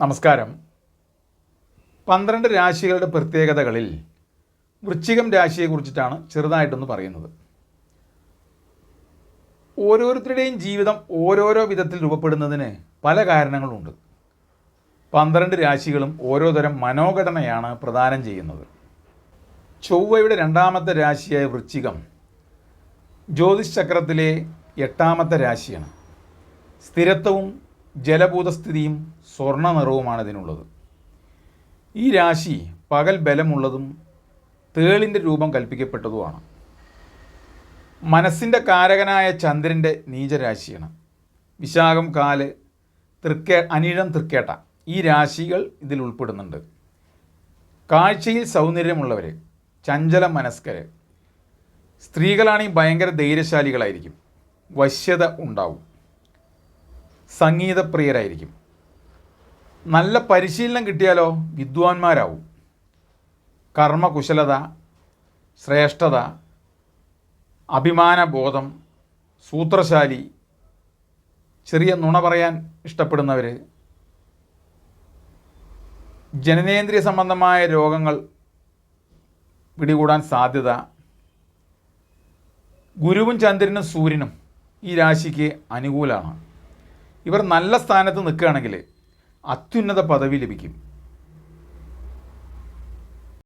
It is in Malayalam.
നമസ്കാരം. 12 രാശികളുടെ പ്രത്യേകതകളിൽ വൃശ്ചികം രാശിയെക്കുറിച്ചിട്ടാണ് ചെറുതായിട്ടൊന്ന് പറയുന്നത്. ഓരോരുത്തരുടെയും ജീവിതം ഓരോരോ വിധത്തിൽ രൂപപ്പെടുന്നതിന് പല കാരണങ്ങളുണ്ട്. 12 രാശികളും ഓരോ തരം മനോഘടനയാണ് പ്രദാനം ചെയ്യുന്നത്. ചൊവ്വയുടെ 2ാമത്തെ രാശിയായ വൃശ്ചികം ജ്യോതിഷ് ചക്രത്തിലെ 8ാമത്തെ രാശിയാണ്. സ്ഥിരത്വവും ജലഭൂതസ്ഥിതിയും സ്വർണ്ണ നിറവുമാണ് ഇതിനുള്ളത്. ഈ രാശി പകൽ ബലമുള്ളതും തേളിൻ്റെ രൂപം കൽപ്പിക്കപ്പെട്ടതുമാണ്. മനസ്സിൻ്റെ കാരകനായ ചന്ദ്രൻ്റെ നീചരാശിയാണ്. വിശാഖം, കാല്, അനിഴം, തൃക്കേട്ട ഈ രാശികൾ ഇതിൽ ഉൾപ്പെടുന്നുണ്ട്. കാഴ്ചയിൽ സൗന്ദര്യമുള്ളവർ, ചഞ്ചല മനസ്കർ, സ്ത്രീകളാണെങ്കിൽ ഭയങ്കര ധൈര്യശാലികളായിരിക്കും. വശ്യത ഉണ്ടാവും. സംഗീതപ്രിയരായിരിക്കും. നല്ല പരിശീലനം കിട്ടിയാലോ വിദ്വാൻമാരാവും. കർമ്മകുശലത, ശ്രേഷ്ഠത, അഭിമാനബോധം, സൂത്രശാലി, ചെറിയ നുണ പറയാൻ ഇഷ്ടപ്പെടുന്നവർ, ജനനേന്ദ്രിയ സംബന്ധമായ രോഗങ്ങൾ പിടികൂടാൻ സാധ്യത. ഗുരുവും ചന്ദ്രനും സൂര്യനും ഈ രാശിക്ക് അനുകൂലമാണ്. ഇവർ നല്ല സ്ഥാനത്ത് നിൽക്കുകയാണെങ്കിൽ അത്യുന്നത പദവി ലഭിക്കും.